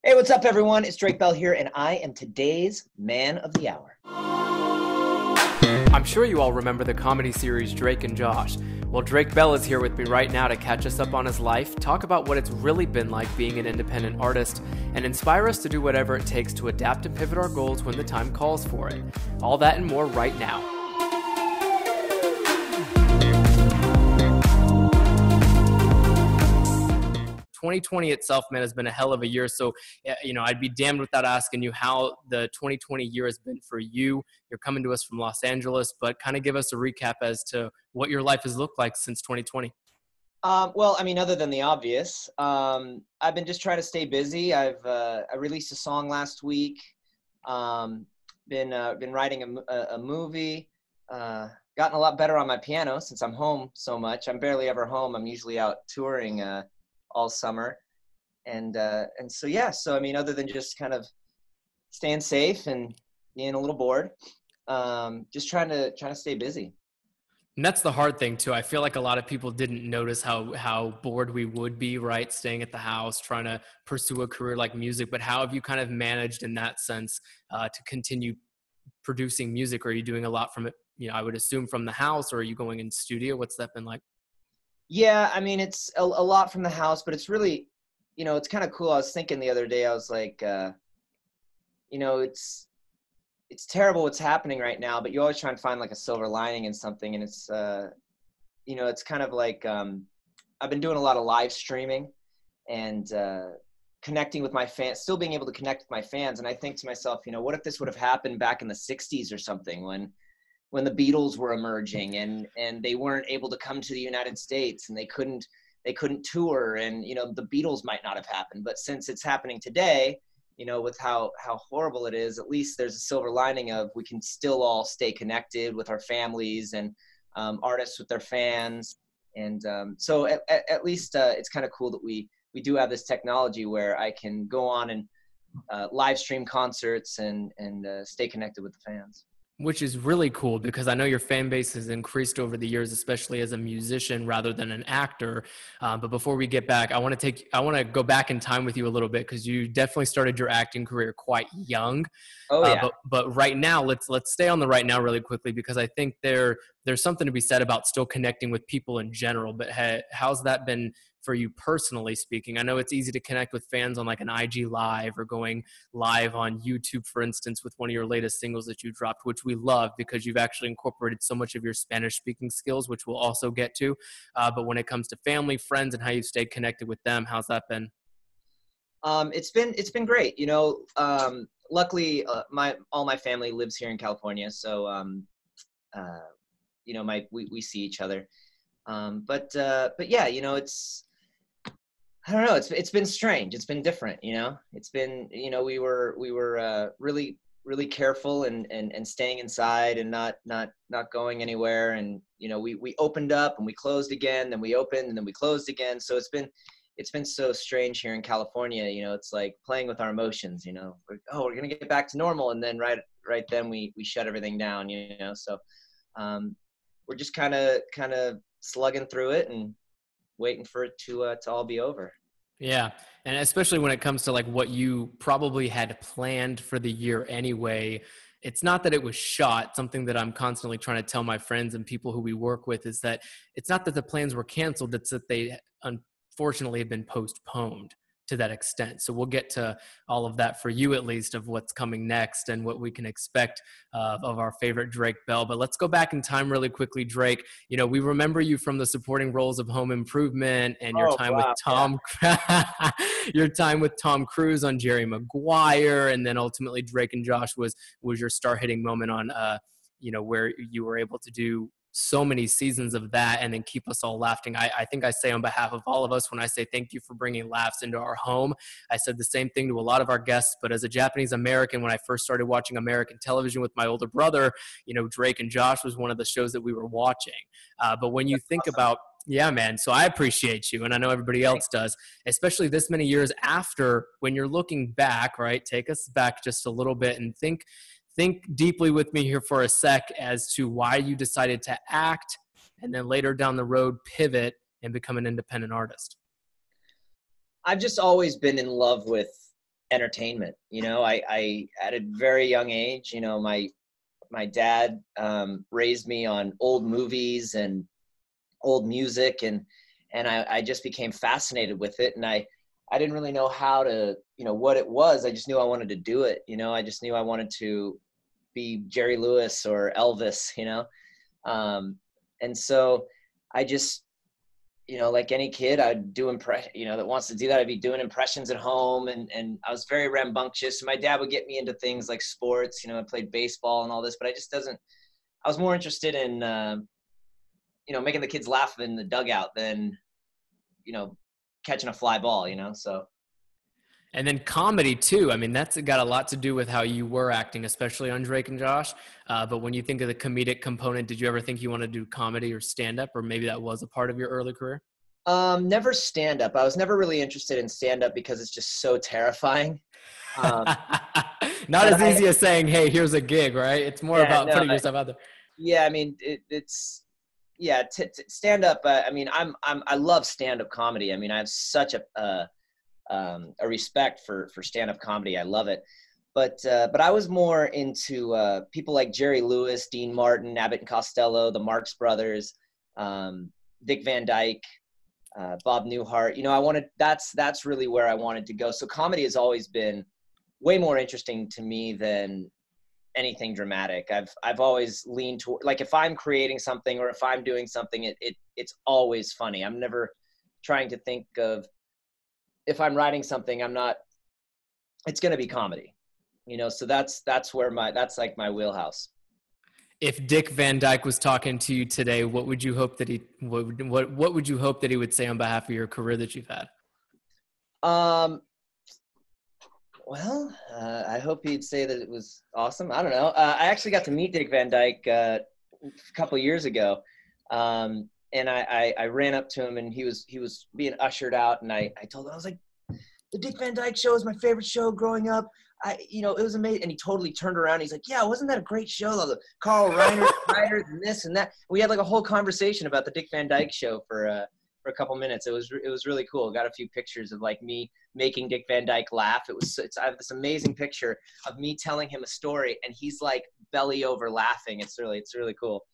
Hey, what's up, everyone? It's Drake Bell here, and I am today's Man of the Hour. I'm sure you all remember the comedy series Drake and Josh. Well, Drake Bell is here with me right now to catch us up on his life, talk about what it's really been like being an independent artist, and inspire us to do whatever it takes to adapt and pivot our goals when the time calls for it. All that and more right now. 2020 itself, man, has been a hell of a year. So, I'd be damned without asking you how the 2020 year has been for you. You're coming to us from Los Angeles, but kind of give us a recap as to what your life has looked like since 2020. Other than the obvious, I've been just trying to stay busy. I released a song last week. Been writing a movie. Gotten a lot better on my piano since I'm home so much. I'm barely ever home. I'm usually out touring all summer, and so yeah. So other than just kind of staying safe and being a little bored, just trying to stay busy. And that's the hard thing too. I feel like a lot of people didn't notice how bored we would be, right? Staying at the house, trying to pursue a career like music. But how have you kind of managed in that sense to continue producing music? Are you doing a lot from it? I would assume from the house, or are you going in studio? What's that been like? Yeah, it's a lot from the house, but it's really, it's kind of cool. I was thinking the other day, I was like, it's terrible what's happening right now, but you always try and find like a silver lining in something. And it's, it's kind of like, I've been doing a lot of live streaming and connecting with my fans, still being able to connect with my fans. And I think to myself, what if this would have happened back in the 60s or something when the Beatles were emerging and they weren't able to come to the United States and they couldn't tour, and the Beatles might not have happened. But since it's happening today, with how horrible it is, at least there's a silver lining of we can still all stay connected with our families and artists with their fans. And so at least it's kind of cool that we do have this technology where I can go on and live stream concerts and stay connected with the fans. Which is really cool, because I know your fan base has increased over the years, especially as a musician rather than an actor. But before we get back, I want to go back in time with you a little bit, because you definitely started your acting career quite young. Oh yeah. But right now, let's stay on the right now really quickly, because I think there's something to be said about still connecting with people in general. But how's that been for you personally speaking? I know it's easy to connect with fans on like an IG live or going live on YouTube, for instance, with one of your latest singles that you dropped, which we love because you've actually incorporated so much of your Spanish speaking skills, which we'll also get to. But when it comes to family, friends, and how you've stayed connected with them, how's that been? It's been great. Luckily, all my family lives here in California, so we see each other. But yeah, I don't know. It's been strange. It's been different. It's been, we were really, really careful and staying inside and not going anywhere. And, we opened up and we closed again, then we opened and then we closed again. So it's been so strange here in California. It's like playing with our emotions, we're going to get back to normal. And then right then we shut everything down, so we're just kind of slugging through it and waiting for it to all be over. Yeah. And especially when it comes to like what you probably had planned for the year anyway, it's not that it was shot. Something that I'm constantly trying to tell my friends and people who we work with is that it's not that the plans were canceled. It's that they unfortunately have been postponed to that extent. So we'll get to all of that for you, at least, of what's coming next and what we can expect of our favorite Drake Bell. But let's go back in time really quickly, Drake. We remember you from the supporting roles of Home Improvement and your time with Tom, your time with Tom Cruise on Jerry Maguire, and then ultimately Drake and Josh was your star hitting moment on, where you were able to do so many seasons of that and then keep us all laughing. I think I say on behalf of all of us when I say thank you for bringing laughs into our home. I said the same thing to a lot of our guests, but as a Japanese American, when I first started watching American television with my older brother, Drake and Josh was one of the shows that we were watching. But when you think about, yeah, man. So I appreciate you, and I know everybody else does, especially this many years after. When you're looking back, right, take us back just a little bit and think deeply with me here for a sec as to why you decided to act and then later down the road pivot and become an independent artist. I've just always been in love with entertainment. I at a very young age, my dad raised me on old movies and old music, and I just became fascinated with it. And I didn't really know how to, what it was. I just knew I wanted to do it. I just knew I wanted to be Jerry Lewis or Elvis, and so I just, like any kid, I'd do that wants to do that. I'd be doing impressions at home, and I was very rambunctious. My dad would get me into things like sports. I played baseball and all this, but I was more interested in, making the kids laugh in the dugout than, catching a fly ball, so. And then comedy too. I mean, that's got a lot to do with how you were acting, especially on Drake and Josh. But when you think of the comedic component, did you ever think you want to do comedy or stand-up, or maybe that was a part of your early career? Never stand-up. I was never really interested in stand-up because it's just so terrifying. Not as easy as saying, "Hey, here's a gig," right? It's more about putting yourself out there. Yeah, I mean, stand up. I mean, I love stand up comedy. I mean, I have such a respect for stand up comedy. I love it. But I was more into people like Jerry Lewis, Dean Martin, Abbott and Costello, the Marx Brothers, Dick Van Dyke, Bob Newhart. That's really where I wanted to go. So comedy has always been way more interesting to me than anything dramatic. I've always leaned toward, like, if I'm creating something or if I'm doing something, it's always funny. I'm never trying to think of, if I'm writing something, it's going to be comedy, so that's like my wheelhouse. If Dick Van Dyke was talking to you today, what would you hope that what would you hope that he would say on behalf of your career that you've had? Well, I hope he'd say that it was awesome. I don't know. I actually got to meet Dick Van Dyke a couple of years ago. And I ran up to him, and he was being ushered out, and I told him, I was like, the Dick Van Dyke Show is my favorite show growing up. It was amazing. And he totally turned around. He's like, yeah, wasn't that a great show? The Carl Reiner writers and this and that. We had like a whole conversation about the Dick Van Dyke Show for a couple minutes. It was really cool. Got a few pictures of like me making Dick Van Dyke laugh. I have this amazing picture of me telling him a story, and he's like belly over laughing. It's really cool.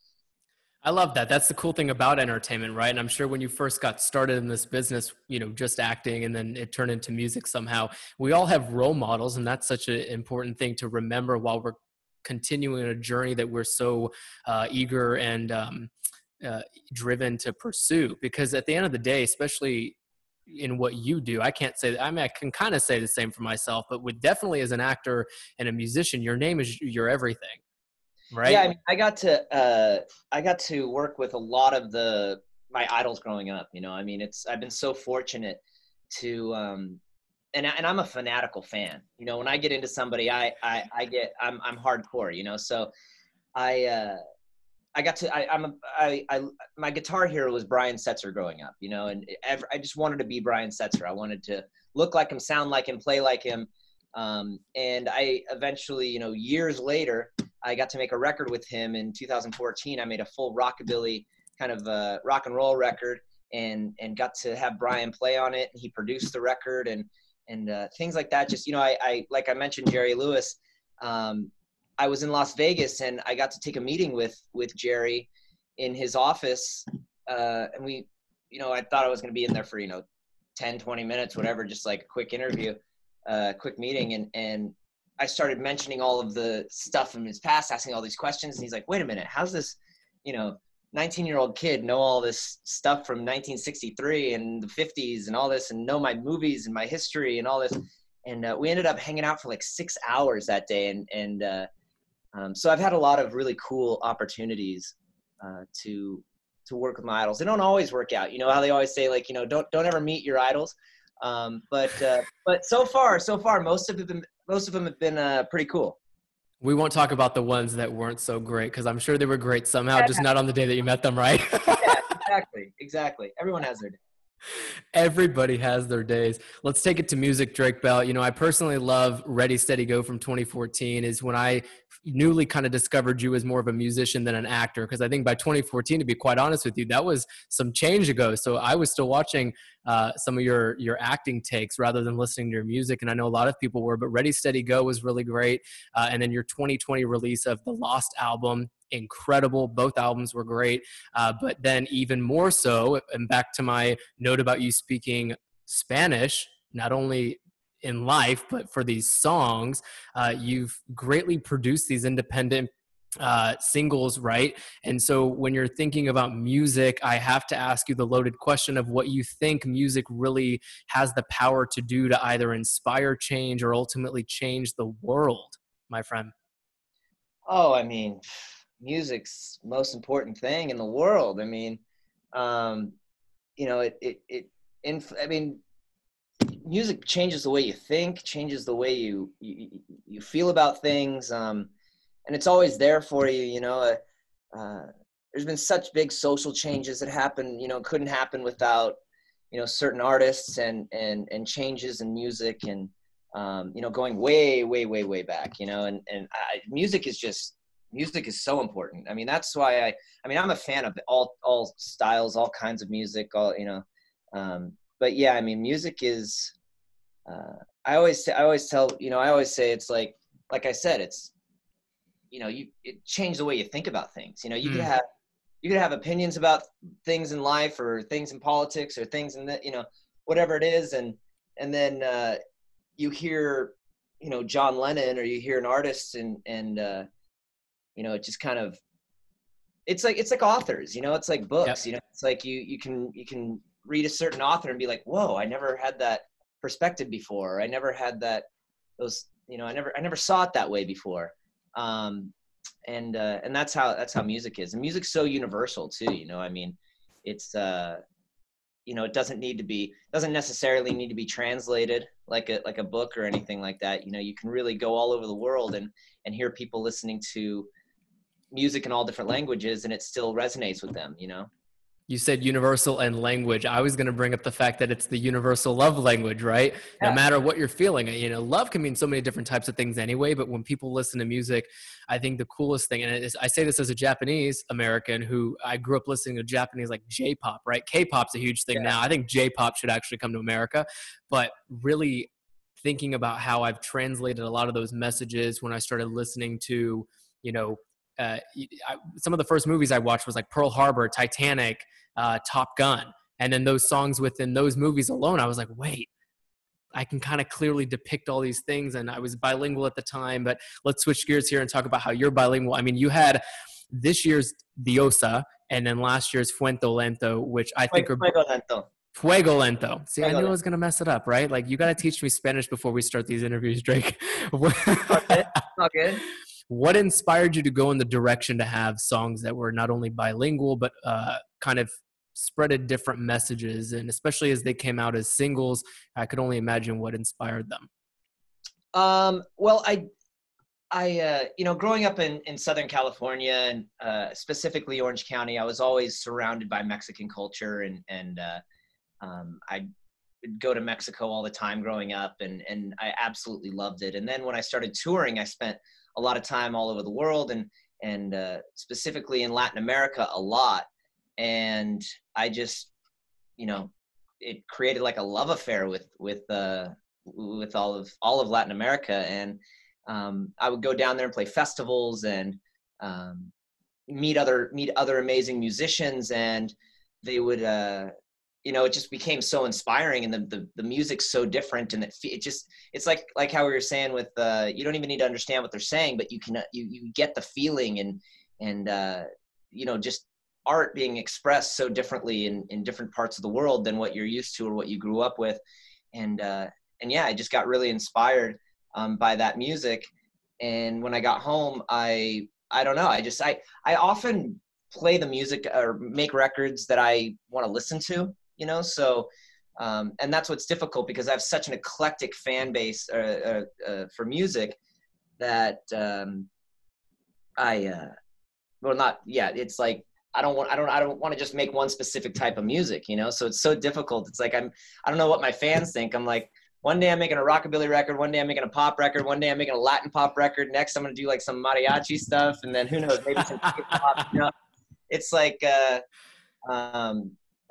I love that. That's the cool thing about entertainment, right? And I'm sure when you first got started in this business, just acting, and then it turned into music somehow, we all have role models, and that's such an important thing to remember while we're continuing a journey that we're so eager and driven to pursue. Because at the end of the day, especially in what you do, I can't say that. I mean, I can kind of say the same for myself, but definitely as an actor and a musician, your name is your everything. Right. Yeah, I mean, I got to work with a lot of my idols growing up. I mean, I've been so fortunate to, and I'm a fanatical fan. When I get into somebody, I'm hardcore. So my guitar hero was Brian Setzer growing up. And I just wanted to be Brian Setzer. I wanted to look like him, sound like him, play like him. And I eventually, years later, I got to make a record with him in 2014. I made a full rockabilly kind of rock and roll record, and got to have Brian play on it. And he produced the record and things like that. Just, I like I mentioned Jerry Lewis. I was in Las Vegas, and I got to take a meeting with Jerry in his office. And we, I thought I was going to be in there for, 10, 20 minutes, whatever, just like a quick interview, quick meeting. And I started mentioning all of the stuff from his past, asking all these questions. And he's like, wait a minute, how's this, 19-year-old kid know all this stuff from 1963 and the 50s and all this, and know my movies and my history and all this. And we ended up hanging out for like 6 hours that day. So I've had a lot of really cool opportunities to work with my idols. They don't always work out. You know how they always say, like, don't ever meet your idols. But so far, most of them have been pretty cool. We won't talk about the ones that weren't so great, because I'm sure they were great somehow, just not on the day that you met them, right? Yeah, exactly. Everyone has their day. Everybody has their days. Let's take it to music, Drake Bell. I personally love Ready, Steady, Go from 2014 is when I newly kind of discovered you as more of a musician than an actor. Because I think by 2014, to be quite honest with you, that was some change ago. So I was still watching some of your acting takes rather than listening to your music. And I know a lot of people were, but Ready Steady Go was really great. And then your 2020 release of the Lost album, incredible. Both albums were great. But then even more so, and back to my note about you speaking Spanish, not only in life, but for these songs, you've greatly produced these independent singles, right? And so when you're thinking about music, I have to ask you the loaded question of what you think music really has the power to do to either inspire change or ultimately change the world, my friend. Oh, I mean, music's the most important thing in the world. I mean, you know, I mean, music changes the way you think, changes the way you feel about things, and it's always there for you. You know, there's been such big social changes that happen. You know, couldn't happen without, you know, certain artists and changes in music, and you know, going way back. You know, music is so important. I mean, that's why I mean, I'm a fan of all styles, all kinds of music, all, you know. But yeah, I mean, music is, I always tell, you know, I always say it's like I said, it's, you know, it changed the way you think about things. You know, you could have opinions about things in life or things in politics or things in that, you know, whatever it is. And then, you hear, you know, John Lennon, or you hear an artist and you know, it just kind of, it's like authors, you know, it's like books, Yep. you know, it's like you can read a certain author and be like, whoa, I never had that perspective before. I never had those, you know, I never saw it that way before. And that's how music is. And music's so universal too, you know, I mean, it's, you know, it doesn't necessarily need to be translated like a book or anything like that. You know, you can really go all over the world and hear people listening to music in all different languages, and it still resonates with them, you know? You said universal and language. I was going to bring up the fact that it's the universal love language, right? No Yeah. matter what you're feeling, you know, love can mean so many different types of things anyway. But when people listen to music, I think the coolest thing, and I say this as a Japanese American who I grew up listening to Japanese, like J-pop, right? K-pop's a huge thing now. I think J-pop should actually come to America, but really thinking about how I've translated a lot of those messages when I started listening to, you know, some of the first movies I watched was like Pearl Harbor, Titanic, Top Gun. And then those songs within those movies alone, I was like, wait, I can kind of clearly depict all these things. And I was bilingual at the time, but let's switch gears here and talk about how you're bilingual. I mean, you had this year's Diosa and then last year's Fuego Lento, which I think are Fuego Lento. Fuego Lento. See, I Fuego knew I Lento. was going to mess it up, right? Like, you got to teach me Spanish before we start these interviews, Drake. Okay. Okay. What inspired you to go in the direction to have songs that were not only bilingual, but kind of spreaded different messages? And especially as they came out as singles, I could only imagine what inspired them. Well, you know, growing up in Southern California and specifically Orange County, I was always surrounded by Mexican culture, and I would go to Mexico all the time growing up, and I absolutely loved it. And then when I started touring, I spent a lot of time all over the world, and specifically in Latin America a lot. And I just, you know, it created like a love affair with all of Latin America. And I would go down there and play festivals and meet other amazing musicians, and they would, you know, it just became so inspiring, and the music's so different, and it's like how we were saying with, you don't even need to understand what they're saying, but you can, you get the feeling, and you know, just art being expressed so differently in different parts of the world than what you're used to or what you grew up with. And yeah, I just got really inspired by that music. And when I got home, I don't know, I often play the music or make records that I want to listen to, you know? So, and that's what's difficult, because I have such an eclectic fan base for music that it's like, I don't want to just make one specific type of music, you know? So it's so difficult. It's like, I don't know what my fans think. I'm like, one day I'm making a rockabilly record, one day I'm making a pop record, one day I'm making a Latin pop record, next I'm going to do like some mariachi stuff, and then who knows, maybe some hip hop, you know? It's like,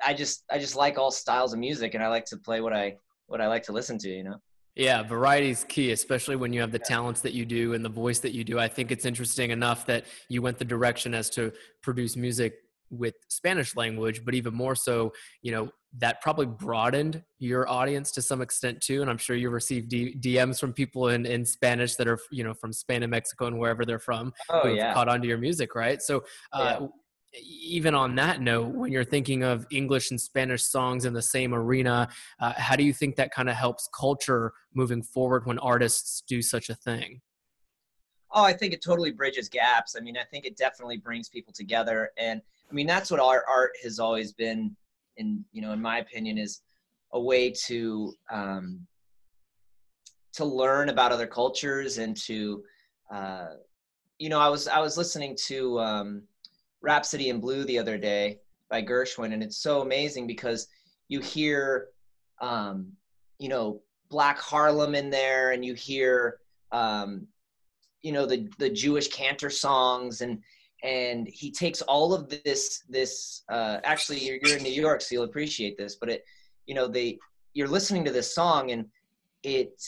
I just like all styles of music, and I like to play what I like to listen to, you know? Yeah, variety is key, especially when you have the talents that you do and the voice that you do. I think it's interesting enough that you went the direction as to produce music with Spanish language, but even more so, that probably broadened your audience to some extent too. And I'm sure you received DMs from people in Spanish that are, from Spain and Mexico and wherever they're from Oh who have yeah. caught on to your music, right? So, Yeah. even on that note, when you're thinking of English and Spanish songs in the same arena, how do you think that kind of helps culture moving forward when artists do such a thing? Oh, I think it totally bridges gaps. I mean, I think it definitely brings people together. And I mean, that's what art has always been, in my opinion, is a way to learn about other cultures and to, I was listening to Rhapsody in Blue the other day by Gershwin, and it's so amazing because you hear, um, Black Harlem in there, and you hear, the Jewish cantor songs, and he takes all of this actually you're in New York, so you'll appreciate this, but you're listening to this song, and it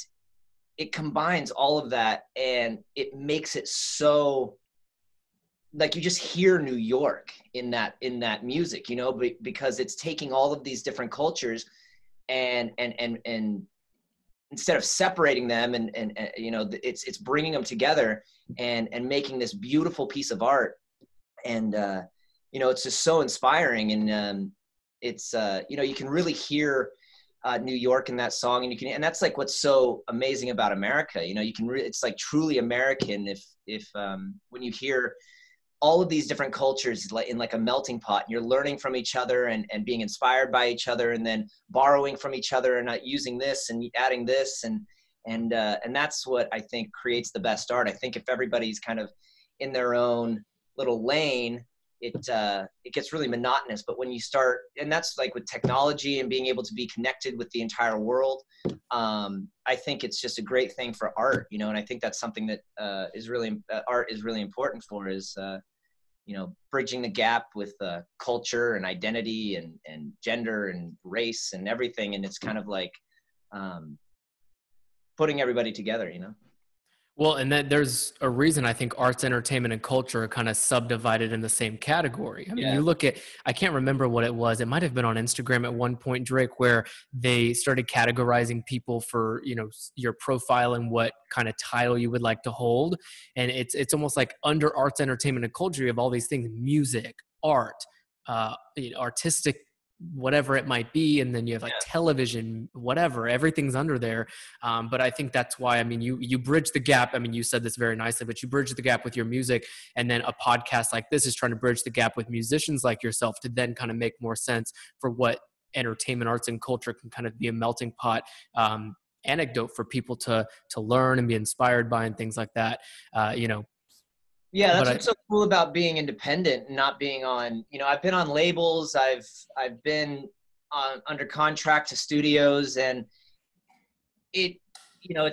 combines all of that, and it makes it so like you just hear New York in that music, because it's taking all of these different cultures and instead of separating them and it's bringing them together and making this beautiful piece of art. And it's just so inspiring. And it's you can really hear New York in that song, and that's like what's so amazing about America. You can it's like truly American if when you hear all of these different cultures like in like a melting pot, and you're learning from each other and being inspired by each other, and then borrowing from each other and using this and adding this, and that's what I think creates the best art. I think if everybody's kind of in their own little lane, it gets really monotonous. But when you start, and that's like with technology and being able to be connected with the entire world, I think it's just a great thing for art, and I think that's something that art is really important for, is bridging the gap with culture and identity and gender and race and everything. And it's kind of like putting everybody together. Well, and that there's a reason I think arts, entertainment, and culture are kind of subdivided in the same category. I mean, Yeah. you look at, I can't remember what it was. It might have been on Instagram at one point, Drake, where they started categorizing people for, your profile and what kind of title you would like to hold. And it's almost like under arts, entertainment, and culture, you have all these things: music, art, artistic, whatever it might be, and then you have like television, whatever, everything's under there. But I think that's why, I mean, you bridge the gap. I mean, you said this very nicely, but you bridge the gap with your music, and then a podcast like this is trying to bridge the gap with musicians like yourself to then kind of make more sense for what entertainment, arts, and culture can kind of be a melting pot anecdote for people to learn and be inspired by and things like that. Yeah, But that's what's so cool about being independent and not being on, I've been on labels, I've been under contract to studios, and it's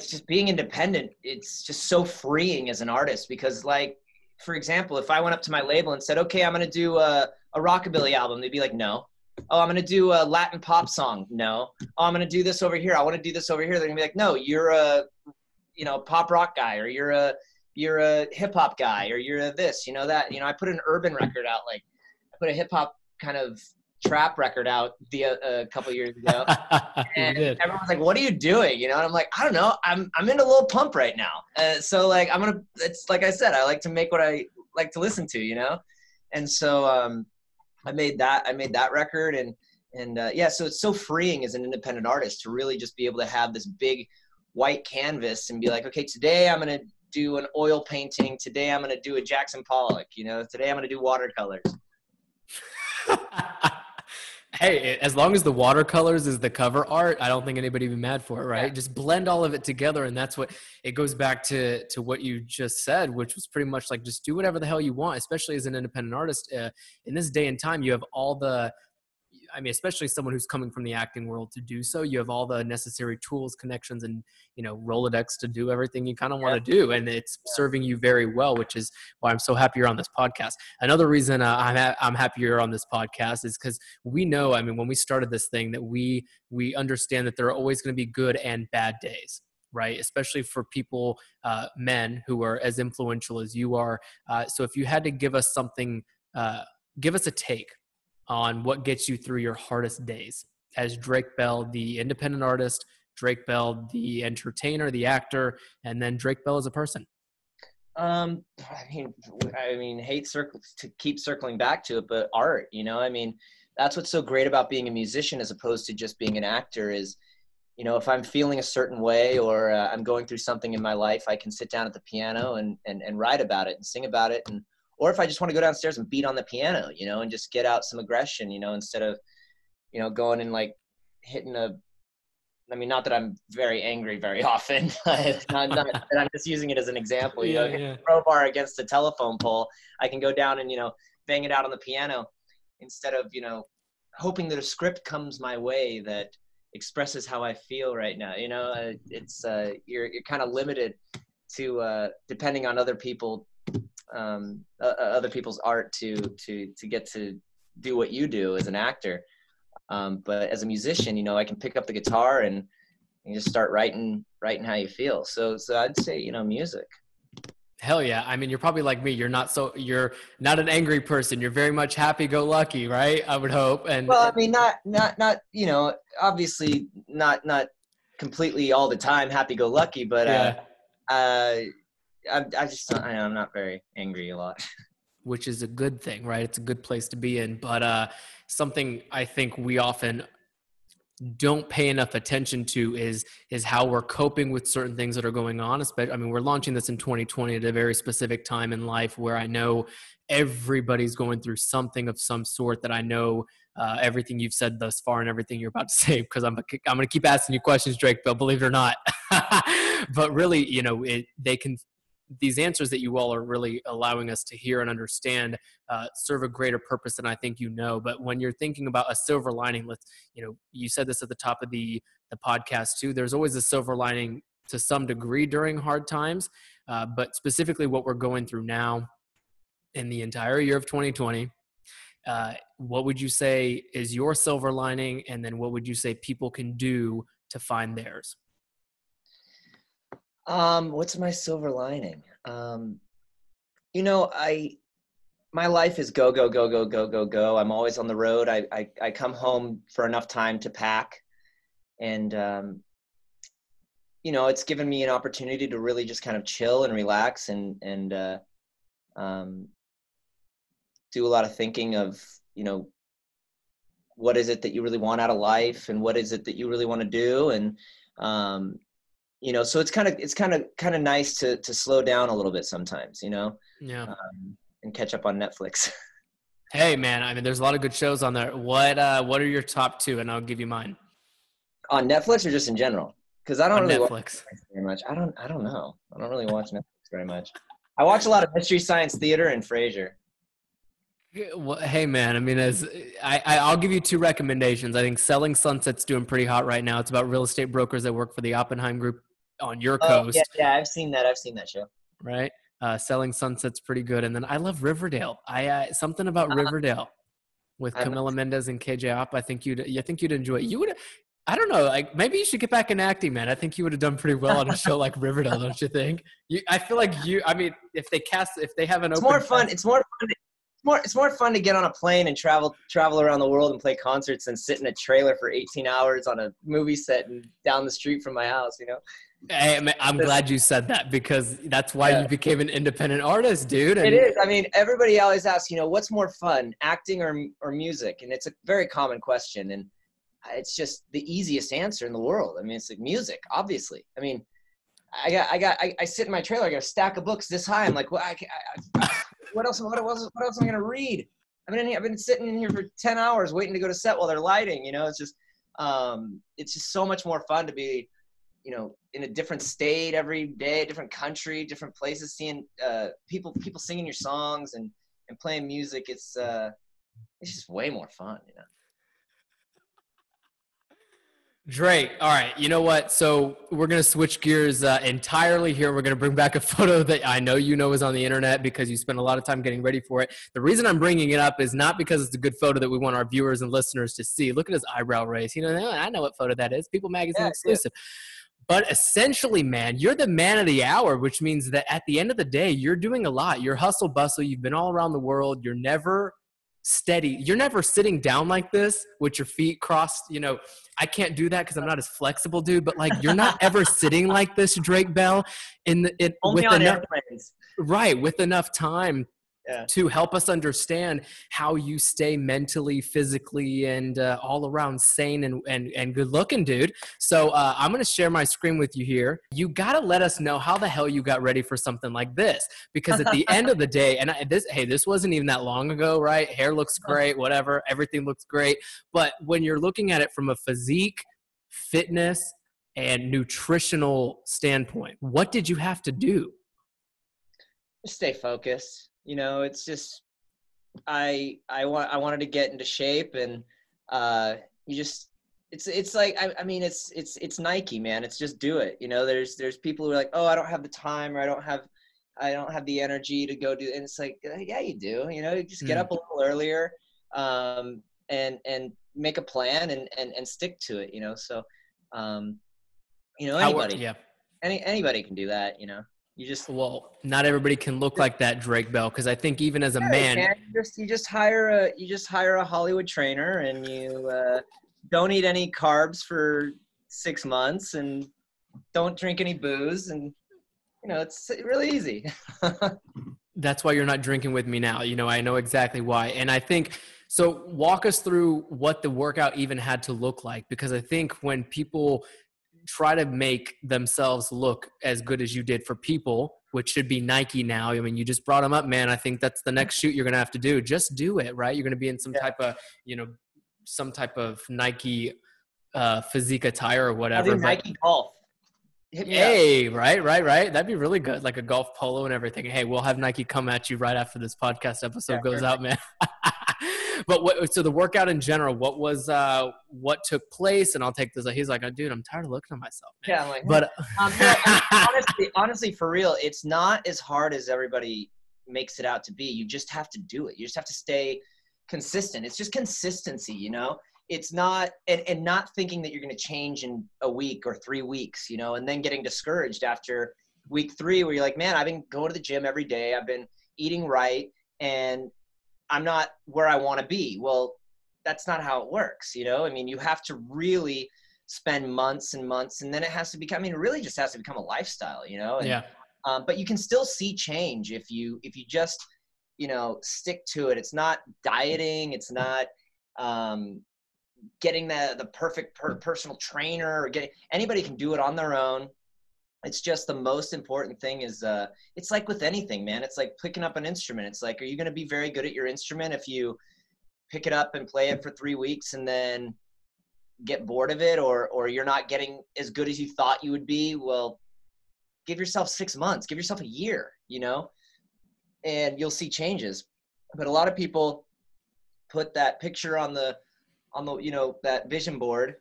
just being independent. It's just so freeing as an artist, because like, for example, if I went up to my label and said, okay, I'm going to do a rockabilly album, they'd be like, no. Oh, I'm going to do a Latin pop song. No. Oh, I'm going to do this over here. I want to do this over here. They're going to be like, no, you're a, pop rock guy, or you're a hip hop guy, or you're a this, that. I put an urban record out, like I put a hip hop kind of trap record out a couple years ago, you and did. everyone's like, "What are you doing?" And I'm like, "I don't know. I'm into Lil Pump right now." So like it's like I said, I like to make what I like to listen to, and so I made that record, and yeah, so it's so freeing as an independent artist to really just be able to have this big white canvas and be like, okay, today I'm gonna do an oil painting. Today I'm gonna do a Jackson Pollock. Today I'm gonna do watercolors. Hey, as long as the watercolors is the cover art, I don't think anybody would be mad for it, right? Yeah. Just blend all of it together, and that's what it goes back to what you just said, which was pretty much like just do whatever the hell you want, especially as an independent artist. In this day and time, you have all the I mean, especially someone who's coming from the acting world to do so, you have all the necessary tools, connections, and, Rolodex to do everything you kind of want to do. And it's serving you very well, which is why I'm so happy you're on this podcast. Another reason I'm happy you're on this podcast is because we know, I mean, when we started this thing, that we understand that there are always going to be good and bad days, right? Especially for people, men who are as influential as you are. So if you had to give us something, give us a take on what gets you through your hardest days as Drake Bell, the independent artist, Drake Bell, the entertainer, the actor, and then Drake Bell as a person. I hate to keep circling back to it, but art, I mean, that's what's so great about being a musician as opposed to just being an actor is, if I'm feeling a certain way or I'm going through something in my life, I can sit down at the piano and write about it and sing about it. Or if I just want to go downstairs and beat on the piano, and just get out some aggression, instead of, going and like hitting not that I'm very angry very often. not that I'm just using it as an example. A crowbar against a telephone pole, I can go down and, bang it out on the piano instead of, hoping that a script comes my way that expresses how I feel right now. It's you're kind of limited to depending on other people's art to get to do what you do as an actor. But as a musician, I can pick up the guitar and just start writing how you feel. So I'd say, music. Hell yeah. I mean, you're probably like me. You're not an angry person. You're very much happy-go-lucky, right? I would hope. And well, I mean, not, obviously not completely all the time happy-go-lucky, but I'm not very angry a lot. Which is a good thing, right? It's a good place to be in. But something I think we often don't pay enough attention to is how we're coping with certain things that are going on. Especially, I mean, we're launching this in 2020 at a very specific time in life where I know everybody's going through something of some sort. That I know everything you've said thus far and everything you're about to say, because I'm going to keep asking you questions, Drake, but believe it or not. But really, these answers that you all are really allowing us to hear and understand serve a greater purpose than I think But when you're thinking about a silver lining, you said this at the top of the podcast too. There's always a silver lining to some degree during hard times, but specifically what we're going through now in the entire year of 2020. What would you say is your silver lining, and then what would you say people can do to find theirs? What's my silver lining? My life is go, go, go, go, go, go, go. I'm always on the road. I come home for enough time to pack, and, it's given me an opportunity to really just kind of chill and relax and do a lot of thinking of, what is it that you really want out of life and what is it that you really want to do? And, so it's kind of nice to slow down a little bit sometimes, and catch up on Netflix. Hey man, I mean, there's a lot of good shows on there. What are your top two? And I'll give you mine. On Netflix or just in general? Because I don't really Netflix. watch Netflix very much. I don't know. I don't really watch Netflix very much. I watch a lot of Mystery Science Theater and Frasier. Well, hey man, I mean, I'll give you two recommendations. I think Selling Sunset's doing pretty hot right now. It's about real estate brokers that work for the Oppenheim Group on your coast. Yeah, I've seen that show. Right. Selling Sunset's pretty good. And then I love Riverdale. Something about Riverdale with Camila Mendes and KJ Op. I think you'd enjoy it. You would, I don't know, like maybe you should get back in acting, man. I think you would have done pretty well on a show like Riverdale, don't you think? I feel like if they have an open, it's more fun to get on a plane and travel around the world and play concerts than sit in a trailer for 18 hours on a movie set and down the street from my house, Hey, I'm glad you said that, because that's why you became an independent artist, dude. It is. I mean, everybody always asks, what's more fun, acting or music? And it's a very common question. And it's just the easiest answer in the world. I mean, it's like music, obviously. I mean, I sit in my trailer, I got a stack of books this high. I'm like, well, what else am I going to read? I've been sitting in here for 10 hours waiting to go to set while they're lighting. It's just so much more fun to be, in a different state every day, different country, different places, seeing people singing your songs and playing music. It's just way more fun, Drake. All right. You know what? So we're going to switch gears entirely here. We're going to bring back a photo that I know you know is on the internet because you spent a lot of time getting ready for it. The reason I'm bringing it up is not because it's a good photo that we want our viewers and listeners to see. Look at his eyebrow raise. You know, I know what photo that is. People Magazine Yeah, yeah. exclusive. But essentially, man, you're the man of the hour, which means that at the end of the day, you're doing a lot. You're hustle bustle. You've been all around the world. You're never steady. You're never sitting down like this with your feet crossed. You know, I can't do that because I'm not as flexible, dude. But like, you're not ever sitting like this, Drake Bell, Only with on enough airplanes. right with enough time Yeah. to help us understand how you stay mentally, physically, and all around sane and good looking, dude. So I'm going to share my screen with you here. You got to let us know how the hell you got ready for something like this, because at the end of the day, and this wasn't even that long ago, right? Hair looks great, whatever. Everything looks great. But when you're looking at it from a physique, fitness, and nutritional standpoint, what did you have to do? Just stay focused. You know, it's just I wanted to get into shape, and you just it's like I mean it's Nike, man. It's just do it. You know, there's people who are like, oh, I don't have the time, or I don't have the energy to go do, and it's like, yeah, you do. You know, you just get up a little earlier, and make a plan and stick to it. You know, so you know, anybody can do that. You know. You just not everybody can look like that, Drake Bell, because I think even as a man, you just hire a Hollywood trainer, and you don't eat any carbs for 6 months, and don't drink any booze, and you know it's really easy. That's why you're not drinking with me now. You know, I know exactly why, and I think so. Walk us through what the workout even had to look like, because I think when people try to make themselves look as good as you did for people, which should be Nike now. I mean, you just brought them up, man. I think that's the next shoot you're going to have to do. Just do it, right? You're going to be in some type of, you know, some type of Nike physique attire or whatever. I'll do Nike golf. Hey, right. That'd be really good. Like a golf polo and everything. Hey, we'll have Nike come at you right after this podcast episode goes out, man. But so the workout in general, what took place? And I'll take this. He's like, dude, I'm tired of looking at myself, man. Yeah, I'm like, but honestly, for real, it's not as hard as everybody makes it out to be. You just have to do it. You just have to stay consistent. It's just consistency, you know. It's not and not thinking that you're going to change in a week or 3 weeks, you know, and then getting discouraged after week 3 where you're like, man, I've been going to the gym every day. I've been eating right, and I'm not where I want to be. Well, that's not how it works. You know, I mean, you have to really spend months and months, and then it has to become, I mean, it really just has to become a lifestyle, you know? And, yeah. But you can still see change if you just, you know, stick to it. It's not dieting. It's not getting the perfect personal trainer, or anybody can do it on their own. It's just the most important thing is it's like with anything, man. It's like picking up an instrument. It's like, are you going to be very good at your instrument if you pick it up and play it for 3 weeks and then get bored of it, or you're not getting as good as you thought you would be? Well, give yourself 6 months, give yourself a year, you know, and you'll see changes. But a lot of people put that picture on the you know, that vision board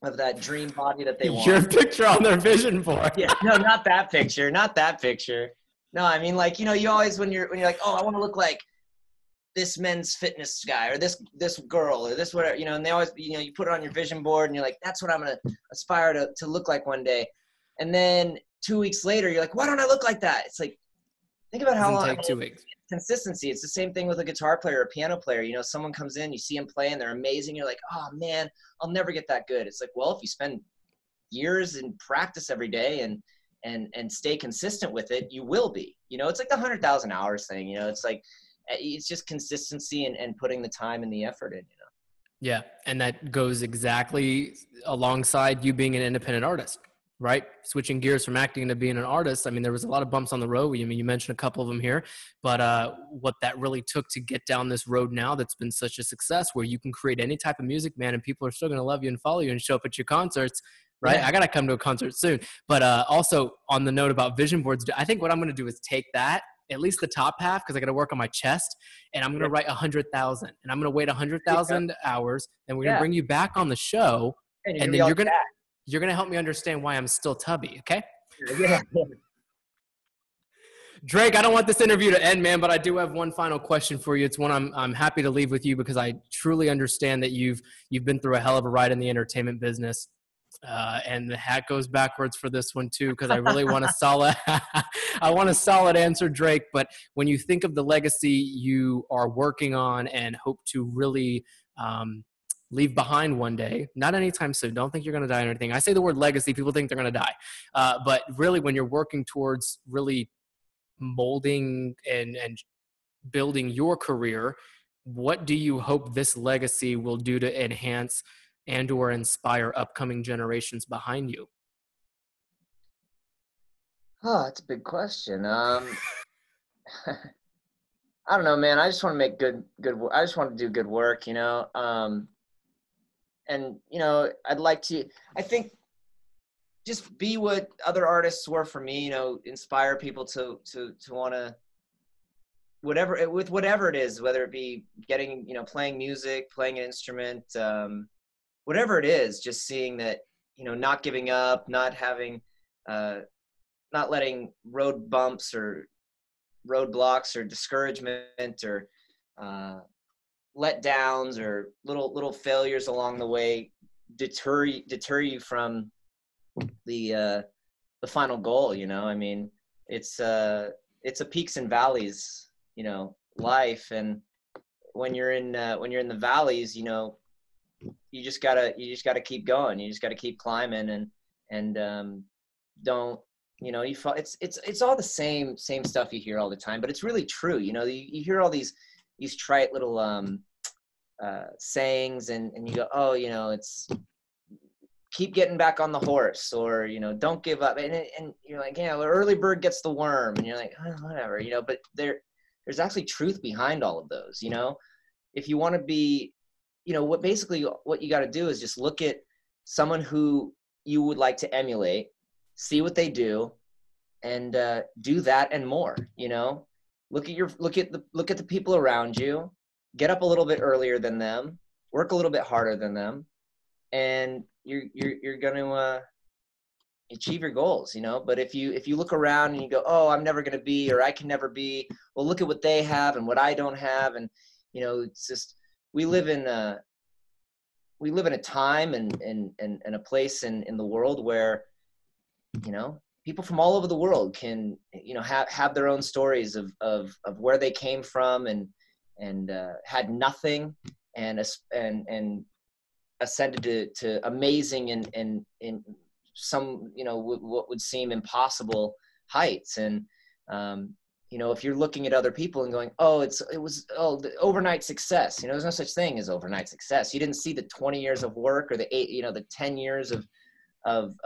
of that dream body that they want. Your picture on their vision board. Yeah, no, not that picture. No, I mean, like, you know, you always, when you're like, oh, I want to look like this men's fitness guy, or this girl, or this whatever, you know, and they always, you know, you put it on your vision board and you're like, that's what I'm going to aspire to look like one day. And then 2 weeks later, you're like, why don't I look like that? It's like, think about how long. Take 2 weeks. Consistency. It's the same thing with a guitar player or a piano player. You know, someone comes in, you see them play and they're amazing. You're like, oh man, I'll never get that good. It's like, well, if you spend years in practice every day and stay consistent with it, you will be. You know, it's like the 100,000 hours thing. You know, it's like, it's just consistency and putting the time and the effort in, you know? Yeah. And that goes exactly alongside you being an independent artist, right? Switching gears from acting to being an artist. I mean, there was a lot of bumps on the road. I mean, you mentioned a couple of them here, but what that really took to get down this road now that's been such a success, where you can create any type of music, man, and people are still going to love you and follow you and show up at your concerts, right? Yeah. I got to come to a concert soon. But also on the note about vision boards, I think what I'm going to do is take that, at least the top half, because I got to work on my chest, and I'm going to write 100,000, and I'm going to wait 100,000 hours, and we're going to bring you back on the show And you're And gonna be then all you're gonna help me understand why I'm still tubby, okay? yeah. Drake, I don't want this interview to end, man, but I do have one final question for you. It's one I'm happy to leave with you because I truly understand that you've been through a hell of a ride in the entertainment business. And the hat goes backwards for this one too, because I really want a solid I want a solid answer, Drake. But when you think of the legacy you are working on and hope to really leave behind one day, not anytime soon, don't think you're going to die or anything. I say the word legacy, people think they're going to die. But really, when you're working towards really molding and building your career, what do you hope this legacy will do to enhance and or inspire upcoming generations behind you? Oh, that's a big question. I don't know, man. I just want to make I just want to do good work, you know. And you know, I'd like to. I think just be what other artists were for me. You know, inspire people to want to with whatever it is, whether it be getting, you know, playing music, playing an instrument, whatever it is. Just seeing that, you know, not giving up, not having, not letting road bumps or roadblocks or discouragement or letdowns or little failures along the way deter you from the final goal. You know, I mean, it's a peaks and valleys, you know, life. And when you're in the valleys, you know, you just gotta keep going. You just gotta keep climbing and don't, you know, it's all the same stuff you hear all the time, but it's really true. You know, you hear all these trite little sayings and you go, oh, you know, it's keep getting back on the horse, or, you know, don't give up. And you're like, yeah, the early bird gets the worm, and you're like, oh, whatever, you know, but there's actually truth behind all of those. You know, if you want to be, you know, what you got to do is just look at someone who you would like to emulate, see what they do, and do that and more. You know, look at the people around you, get up a little bit earlier than them, work a little bit harder than them, and you're going to achieve your goals. You know, but if you look around and you go, oh, I'm never going to be, or I can never be, well, look at what they have and what I don't have. And, you know, it's just, we live in a time and a place in the world where, you know, people from all over the world can, you know, have their own stories of where they came from and had nothing and ascended to amazing and some, you know, what would seem impossible heights. And you know, if you're looking at other people and going, oh, it was the overnight success, you know, there's no such thing as overnight success. You didn't see the 20 years of work or the 10 years of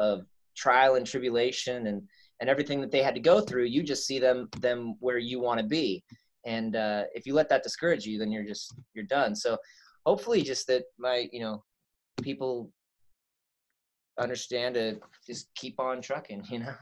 trial and tribulation and everything that they had to go through. You just see them where you want to be. And if you let that discourage you, then you're done. So hopefully just that you know, people understand to just keep on trucking, you know.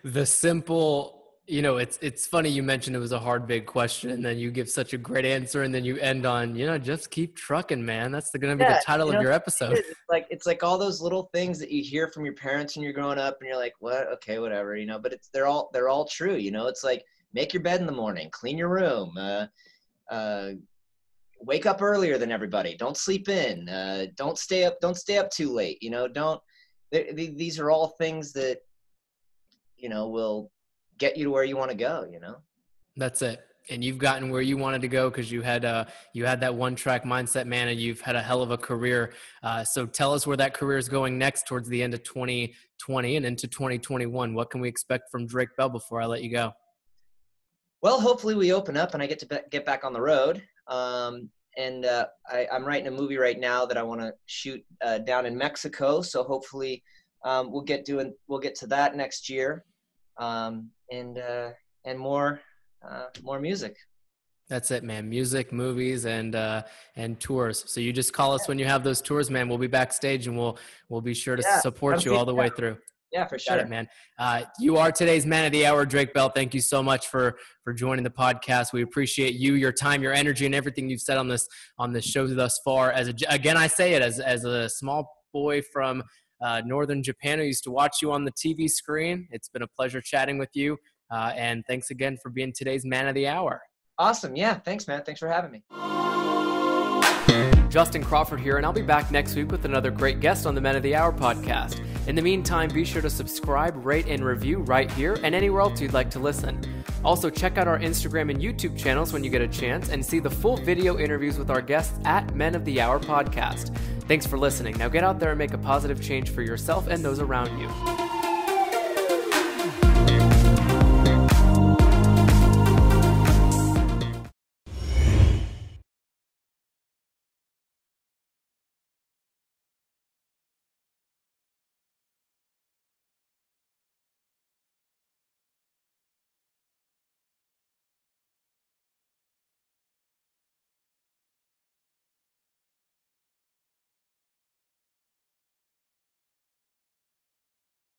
The simple, you know, it's funny you mentioned it was a hard, big question, and then you give such a great answer, and then you end on, you know, just keep trucking, man. That's going to be the Yeah, title you of know, your episode. it's like all those little things that you hear from your parents when you're growing up, and you're like, what? Okay, whatever, you know. But they're all true, you know. It's like, make your bed in the morning, clean your room, wake up earlier than everybody, don't sleep in, don't stay up too late, you know. Don't. These are all things that, you know, will get you to where you want to go, you know. That's it. And you've gotten where you wanted to go because you had that one track mindset, man, and you've had a hell of a career. So tell us where that career is going next towards the end of 2020 and into 2021. What can we expect from Drake Bell before I let you go? Well, hopefully we open up and I get to get back on the road. And I'm writing a movie right now that I want to shoot down in Mexico. So hopefully we'll get to that next year, and more music. That's it, man. Music, movies, and tours. So you just call us when you have those tours, man. We'll be backstage and we'll be sure to Yeah, support you all the way through. Yeah, for Got sure. it, man. You are today's man of the hour, Drake Bell. Thank you so much for joining the podcast. We appreciate you, your time, your energy, and everything you've said on this show thus far. Again, I say it as a small boy from northern Japan who used to watch you on the TV screen. It's been a pleasure chatting with you, and thanks again for being today's man of the hour. Awesome. Yeah. Thanks, man. Thanks for having me. Justin Crawford here, and I'll be back next week with another great guest on the Men of the Hour podcast. In the meantime, be sure to subscribe, rate, and review right here and anywhere else you'd like to listen. Also, check out our Instagram and YouTube channels when you get a chance and see the full video interviews with our guests at Men of the Hour podcast. Thanks for listening. Now get out there and make a positive change for yourself and those around you.